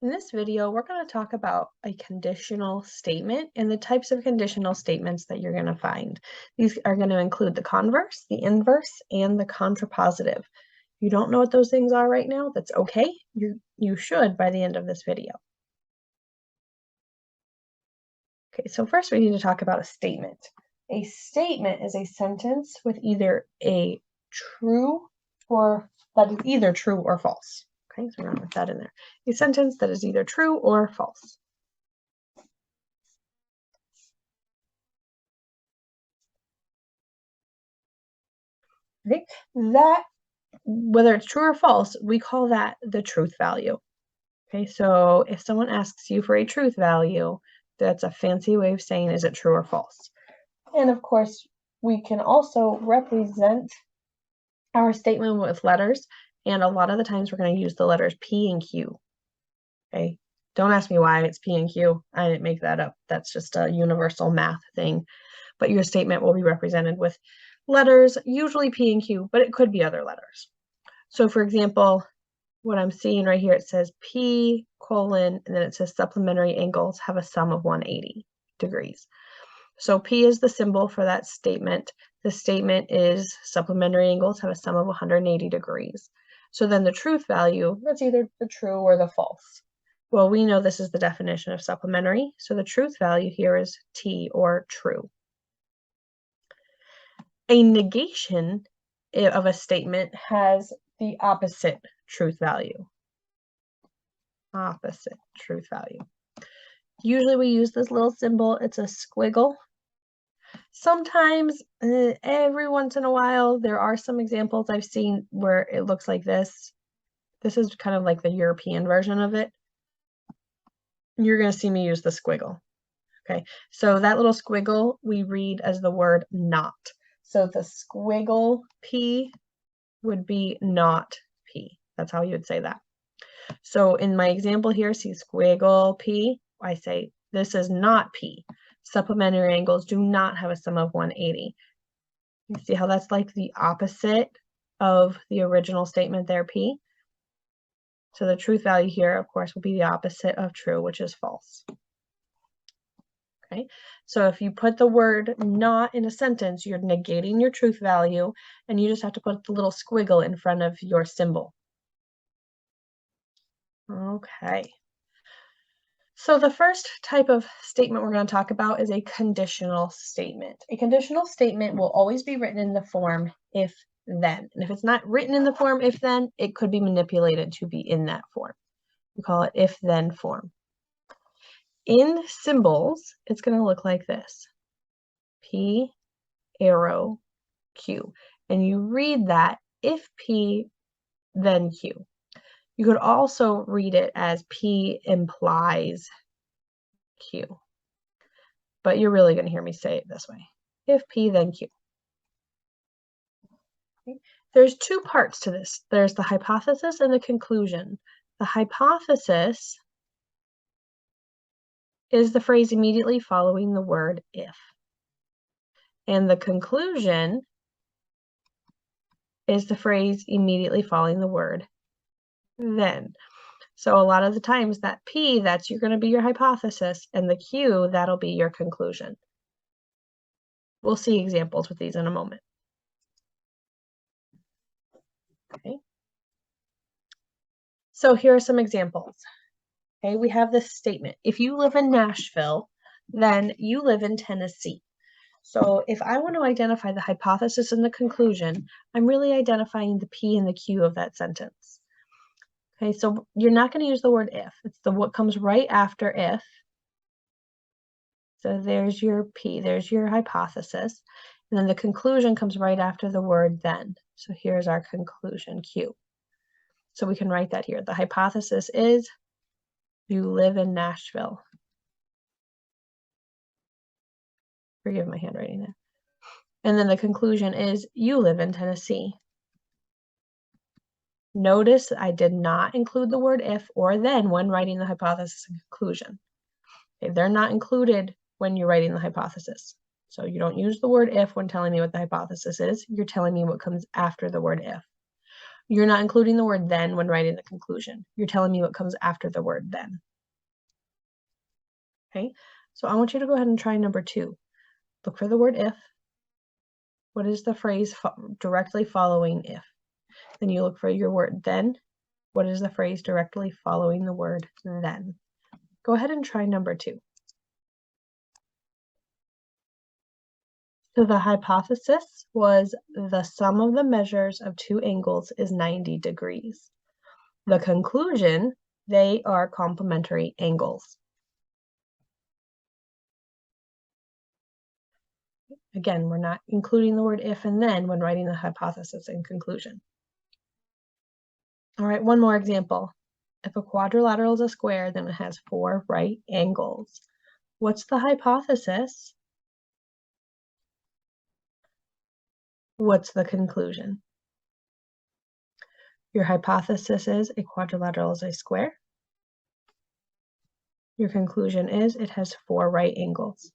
In this video, we're going to talk about a conditional statement and the types of conditional statements that you're going to find. These are going to include the converse, the inverse, and the contrapositive. If you don't know what those things are right now, that's okay. You should by the end of this video. Okay, so first we need to talk about a statement. A statement is a sentence with either a true or that is either true or false. Okay, so we're going to put that in there. A sentence that is either true or false. Okay, that, whether it's true or false, we call that the truth value. Okay, so if someone asks you for a truth value, that's a fancy way of saying, is it true or false? And of course, we can also represent our statement with letters, and a lot of the times we're going to use the letters P and Q. Okay, don't ask me why it's P and Q. I didn't make that up. That's just a universal math thing. But your statement will be represented with letters, usually P and Q, but it could be other letters. So for example, what I'm seeing right here, it says P colon, and then it says supplementary angles have a sum of 180 degrees. So P is the symbol for that statement. The statement is supplementary angles have a sum of 180 degrees. So then the truth value, that's either the true or the false. Well, we know this is the definition of supplementary, so the truth value here is T, or true. A negation of a statement has the opposite truth value. Opposite truth value. Usually we use this little symbol. It's a squiggle. Sometimes, every once in a while, there are some examples I've seen where it looks like this. This is kind of like the European version of it. You're going to see me use the squiggle. Okay, so that little squiggle we read as the word not. So the squiggle P would be not P. That's how you would say that. So in my example here, see squiggle P, I say this is not P. Supplementary angles do not have a sum of 180. You see how that's like the opposite of the original statement there, P? So the truth value here, of course, will be the opposite of true, which is false. Okay, so if you put the word not in a sentence, you're negating your truth value, and you just have to put the little squiggle in front of your symbol. Okay. So the first type of statement we're going to talk about is a conditional statement. A conditional statement will always be written in the form if then. And if it's not written in the form if then, it could be manipulated to be in that form. We call it if then form. In symbols, it's going to look like this. P, arrow, Q. And you read that if P, then Q. You could also read it as P implies Q. But you're really going to hear me say it this way. If P, then Q. Okay. There's two parts to this. There's the hypothesis and the conclusion. The hypothesis is the phrase immediately following the word if. And the conclusion is the phrase immediately following the word then. So a lot of the times that P, that's going to be your hypothesis, and the Q, that'll be your conclusion. We'll see examples with these in a moment. Okay. So here are some examples. Okay, we have this statement. If you live in Nashville, then you live in Tennessee. So if I want to identify the hypothesis and the conclusion, I'm really identifying the P and the Q of that sentence. Okay, so you're not going to use the word if. It's the what comes right after if. So there's your P, there's your hypothesis. And then the conclusion comes right after the word then. So here's our conclusion, Q. So we can write that here. The hypothesis is you live in Nashville. Forgive my handwriting there. And then the conclusion is you live in Tennessee. Notice I did not include the word if or then when writing the hypothesis and conclusion. Okay, they're not included when you're writing the hypothesis. So you don't use the word if when telling me what the hypothesis is. You're telling me what comes after the word if. You're not including the word then when writing the conclusion. You're telling me what comes after the word then. Okay, so I want you to go ahead and try number 2. Look for the word if. What is the phrase directly following if? Then you look for your word then. What is the phrase directly following the word then? Go ahead and try number 2. So the hypothesis was the sum of the measures of 2 angles is 90 degrees. The conclusion, they are complementary angles. Again, we're not including the word if and then when writing the hypothesis and conclusion. All right, one more example. If a quadrilateral is a square, then it has 4 right angles. What's the hypothesis? What's the conclusion? Your hypothesis is a quadrilateral is a square. Your conclusion is it has 4 right angles.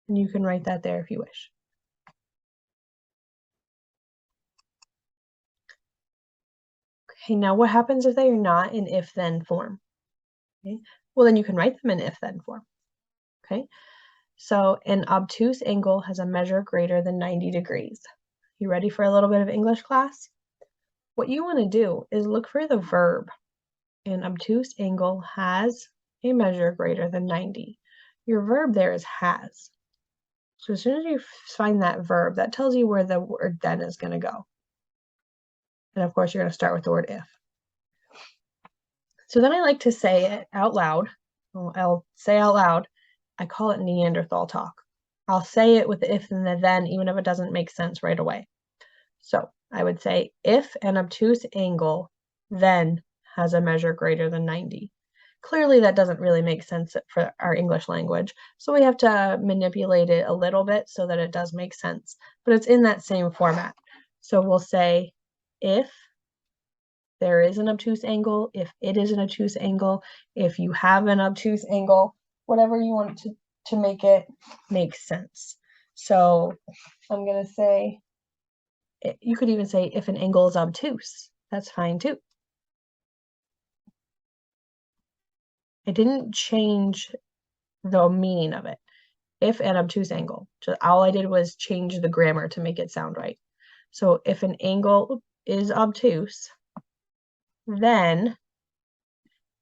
And you can write that there if you wish. Okay, now what happens if they are not in if-then form? Okay, well then you can write them in if-then form. Okay, so an obtuse angle has a measure greater than 90 degrees. You ready for a little bit of English class? What you want to do is look for the verb. An obtuse angle has a measure greater than 90. Your verb there is has. So as soon as you find that verb, that tells you where the word then is going to go. And of course, you're going to start with the word if. So then I like to say it out loud. I'll say out loud. I call it Neanderthal talk. I'll say it with the if and the then, even if it doesn't make sense right away. So I would say, if an obtuse angle then has a measure greater than 90. Clearly, that doesn't really make sense for our English language, so we have to manipulate it a little bit so that it does make sense, but it's in that same format. So we'll say, if there is an obtuse angle, if it is an obtuse angle, if you have an obtuse angle, whatever you want to make it make sense. So I'm going to say, you could even say if an angle is obtuse. That's fine too. I didn't change the meaning of it. If an obtuse angle. Just all I did was change the grammar to make it sound right. So if an angle is obtuse, then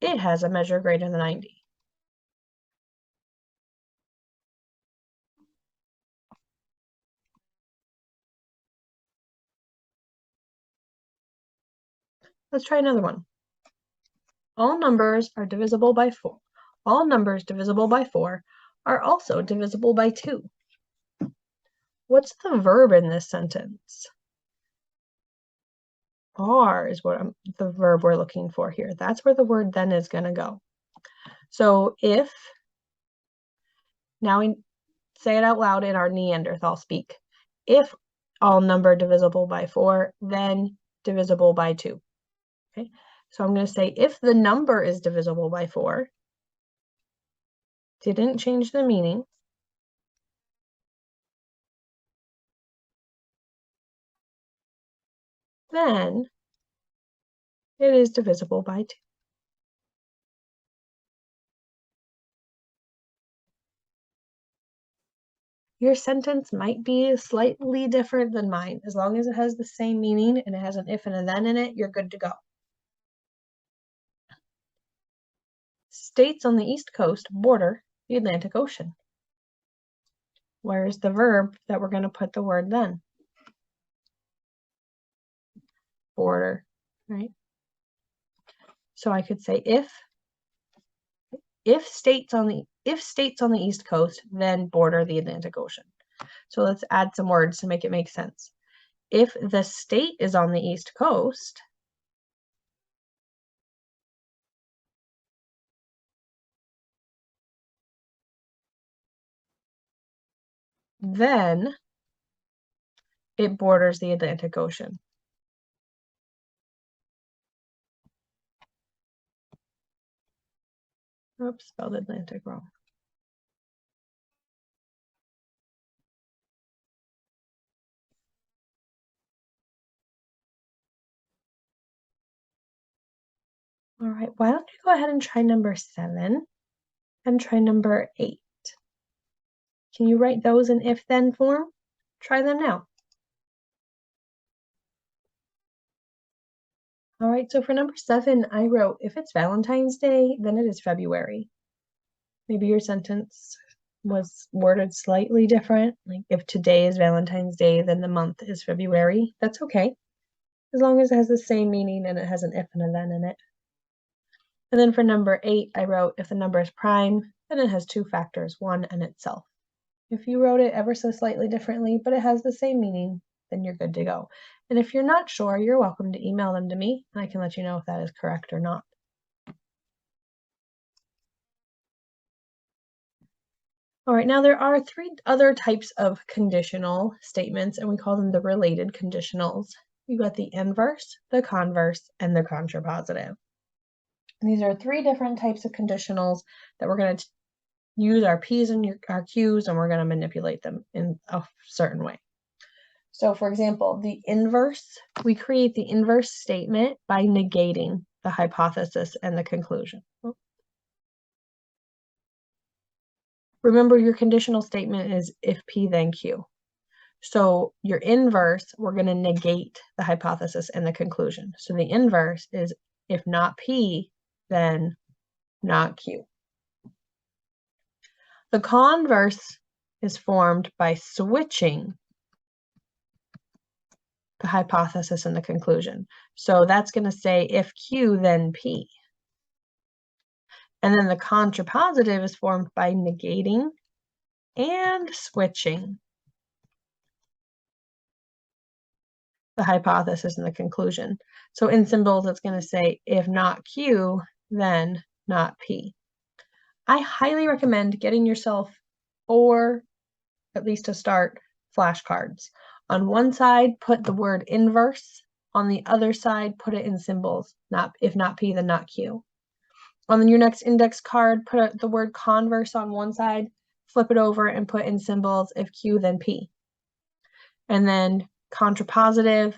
it has a measure greater than 90. Let's try another one. All numbers are divisible by 4. All numbers divisible by 4 are also divisible by 2. What's the verb in this sentence? Are is what the verb we're looking for here. That's where the word then is going to go. So if, now we say it out loud in our Neanderthal speak. If all number divisible by 4, then divisible by 2. Okay, so I'm going to say if the number is divisible by 4, didn't change the meaning, then it is divisible by 2. Your sentence might be slightly different than mine. As long as it has the same meaning and it has an if and a then in it, you're good to go. States on the East Coast border the Atlantic Ocean. Where's the verb that we're going to put the word then? Border, right? So I could say if states on the East Coast then border the Atlantic Ocean. So let's add some words to make it make sense. If the state is on the East Coast, then it borders the Atlantic Ocean. Oops, spelled Atlantic wrong. All right, why don't you go ahead and try number 7 and try number 8. Can you write those in if-then form? Try them now. All right, so for number 7, I wrote, if it's Valentine's Day, then it is February. Maybe your sentence was worded slightly different. Like if today is Valentine's Day, then the month is February. That's okay, as long as it has the same meaning and it has an if and a then in it. And then for number 8, I wrote, if the number is prime, then it has 2 factors, 1 and itself. If you wrote it ever so slightly differently, but it has the same meaning, then you're good to go. And if you're not sure, you're welcome to email them to me, and I can let you know if that is correct or not. All right, now there are 3 other types of conditional statements, and we call them the related conditionals. You got the inverse, the converse, and the contrapositive. And these are 3 different types of conditionals that we're going to use our P's and our Q's, and we're going to manipulate them in a certain way. So for example, the inverse, we create the inverse statement by negating the hypothesis and the conclusion. Remember, your conditional statement is if P, then Q. So your inverse, we're going to negate the hypothesis and the conclusion. So the inverse is if not P, then not Q. The converse is formed by switching the hypothesis and the conclusion. So that's going to say if Q, then P. And then the contrapositive is formed by negating and switching the hypothesis and the conclusion. So in symbols, it's going to say if not Q, then not P. I highly recommend getting yourself, or at least to start, flashcards. On one side, put the word inverse. On the other side, put it in symbols. If not P, then not Q. On your next index card, put the word converse on one side, flip it over and put in symbols if Q, then P. And then contrapositive,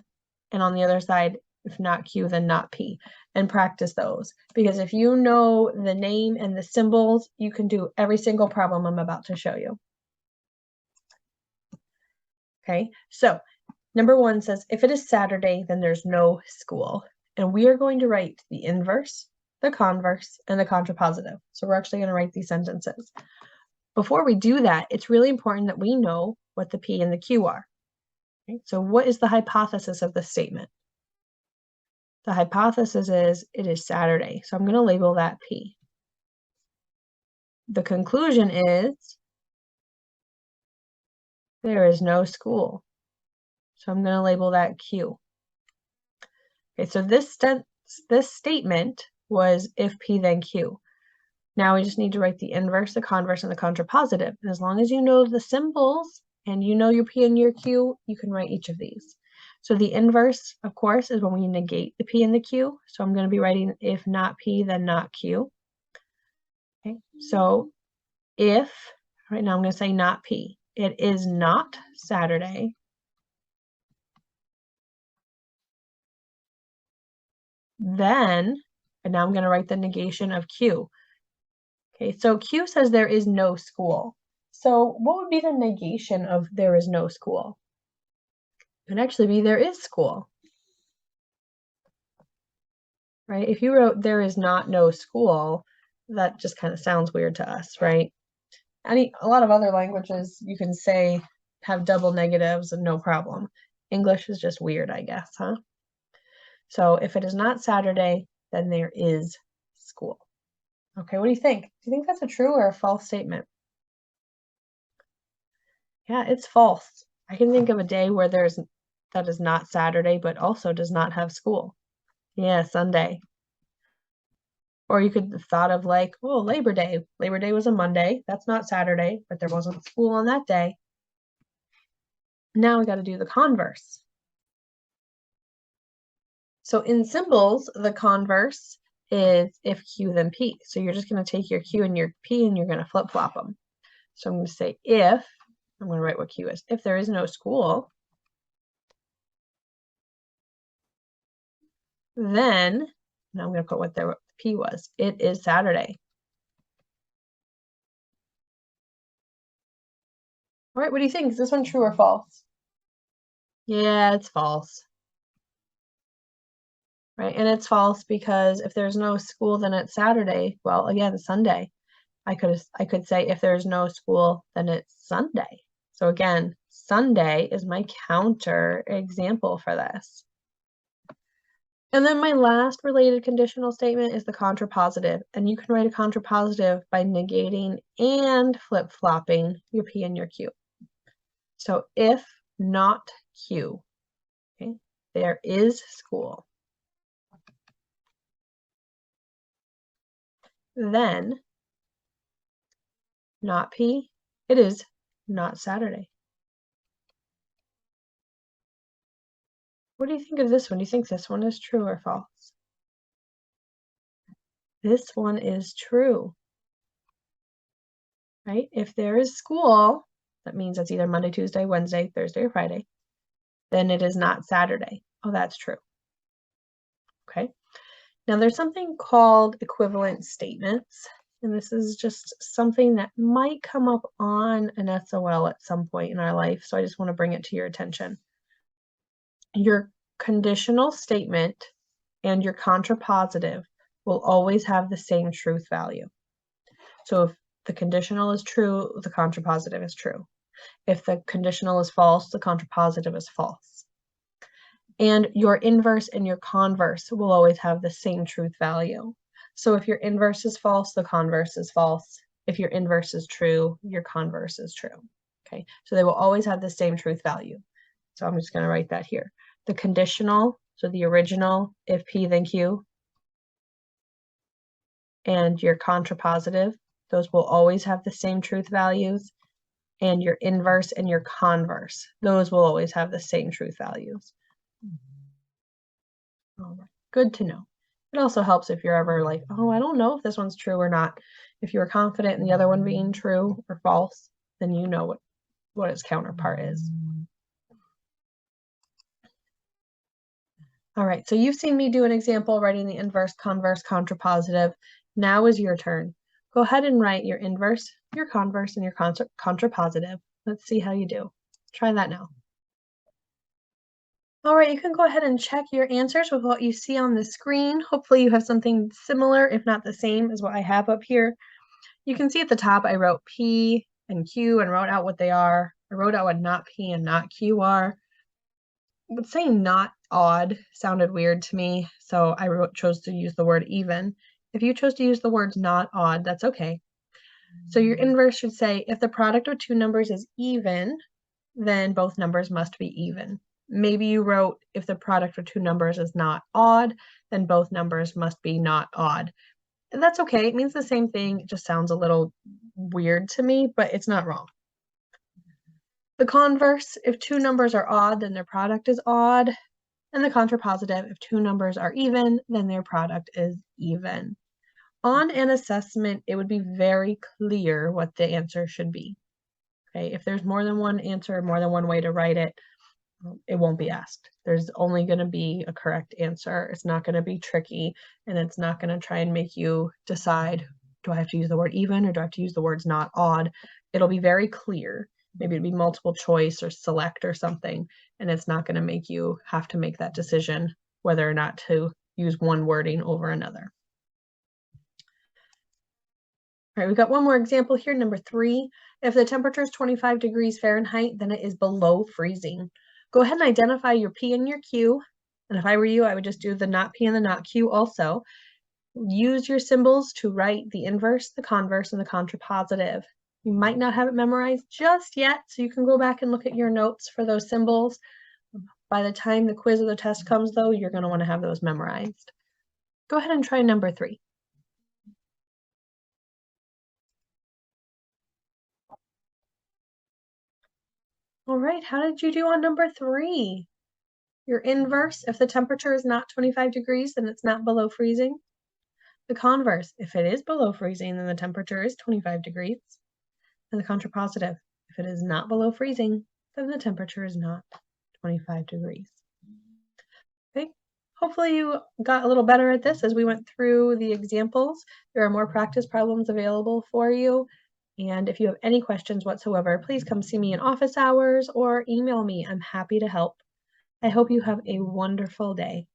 and on the other side, if not Q, then not P. And practice those. Because if you know the name and the symbols, you can do every single problem I'm about to show you. Okay, so number 1 says, if it is Saturday, then there's no school. And we are going to write the inverse, the converse, and the contrapositive. So we're actually going to write these sentences. Before we do that, it's really important that we know what the P and the Q are. Okay? So what is the hypothesis of the statement? The hypothesis is it is Saturday. So I'm going to label that P. The conclusion is there is no school. So I'm going to label that Q. Okay, so this statement was if P, then Q. Now we just need to write the inverse, the converse, and the contrapositive. And as long as you know the symbols and you know your P and your Q, you can write each of these. So the inverse, of course, is when we negate the P and the Q. So I'm going to be writing if not P, then not Q. Okay, so if, right now I'm going to say not P. It is not Saturday. Then, and now I'm going to write the negation of Q. Okay, so Q says there is no school. So what would be the negation of there is no school? It would actually be there is school. Right? If you wrote there is not no school, that just kind of sounds weird to us, right? A lot of other languages you can say have double negatives and no problem. English is just weird, I guess, huh? So if it is not Saturday, then there is school. Okay, what do you think? Do you think that's a true or a false statement? Yeah, it's false. I can think of a day where that is not Saturday, but also does not have school. Yeah, Sunday. Or you could have thought of like, oh, Labor Day. Labor Day was a Monday. That's not Saturday, but there wasn't school on that day. Now we got to do the converse. So in symbols, the converse is if Q, then P. So you're just going to take your Q and your P and you're going to flip-flop them. So I'm going to say if, I'm going to write what Q is. If there is no school, then Now I'm going to put what the P was. It is Saturday. All right, what do you think? Is this one true or false? Yeah, it's false. Right, and it's false because if there's no school, then it's Saturday. Well, again, Sunday. I could say if there's no school, then it's Sunday. So again, Sunday is my counter example for this. And then my last related conditional statement is the contrapositive. And you can write a contrapositive by negating and flip-flopping your P and your Q. So if not Q, okay, there is school. Then not P, it is not Saturday. What do you think of this one? Do you think this one is true or false? This one is true, right? If there is school, that means it's either Monday, Tuesday, Wednesday, Thursday, or Friday, then it is not Saturday. Oh, that's true. Okay. Now there's something called equivalent statements, and this is just something that might come up on an SOL at some point in our life, so I just want to bring it to your attention. Your conditional statement and your contrapositive will always have the same truth value. So if the conditional is true, the contrapositive is true. If the conditional is false, the contrapositive is false. And your inverse and your converse will always have the same truth value. So if your inverse is false, the converse is false. If your inverse is true, your converse is true. Okay, so they will always have the same truth value. So I'm just going to write that here. The conditional, so the original, if P then Q, and your contrapositive, those will always have the same truth values. And your inverse and your converse, those will always have the same truth values. All right, good to know. It also helps if you're ever like, oh, I don't know if this one's true or not. If you're confident in the other one being true or false, then you know what its counterpart is. All right, so you've seen me do an example writing the inverse, converse, contrapositive. Now is your turn. Go ahead and write your inverse, your converse, and your contrapositive. Let's see how you do. Try that now. All right, you can go ahead and check your answers with what you see on the screen. Hopefully you have something similar, if not the same, as what I have up here. You can see at the top I wrote P and Q and wrote out what they are. I wrote out what not P and not Q are. But saying not odd sounded weird to me, so I chose to use the word even. If you chose to use the words not odd, that's okay. So your inverse should say, if the product of two numbers is even, then both numbers must be even. Maybe you wrote, if the product of two numbers is not odd, then both numbers must be not odd. And that's okay. It means the same thing. It just sounds a little weird to me, but it's not wrong. The converse, if two numbers are odd, then their product is odd. And the contrapositive, if two numbers are even, then their product is even. On an assessment, it would be very clear what the answer should be. Okay, if there's more than one answer, more than one way to write it, it won't be asked. There's only going to be a correct answer. It's not going to be tricky, and it's not going to try and make you decide, do I have to use the word even or do I have to use the words not odd? It'll be very clear. Maybe it'd be multiple choice or select or something, and it's not going to make you have to make that decision whether or not to use one wording over another. All right, we've got one more example here, number 3. If the temperature is 25 degrees Fahrenheit, then it is below freezing. Go ahead and identify your P and your Q. And if I were you, I would just do the not P and the not Q also. Use your symbols to write the inverse, the converse, and the contrapositive. You might not have it memorized just yet, so you can go back and look at your notes for those symbols. By the time the quiz or the test comes, though, you're going to want to have those memorized. Go ahead and try number 3. All right, how did you do on number 3? Your inverse, if the temperature is not 25 degrees, then it's not below freezing. The converse, if it is below freezing, then the temperature is 25 degrees. And the contrapositive, if it is not below freezing, then the temperature is not 25 degrees. Okay, hopefully you got a little better at this as we went through the examples. There are more practice problems available for you. And if you have any questions whatsoever, please come see me in office hours or email me. I'm happy to help. I hope you have a wonderful day.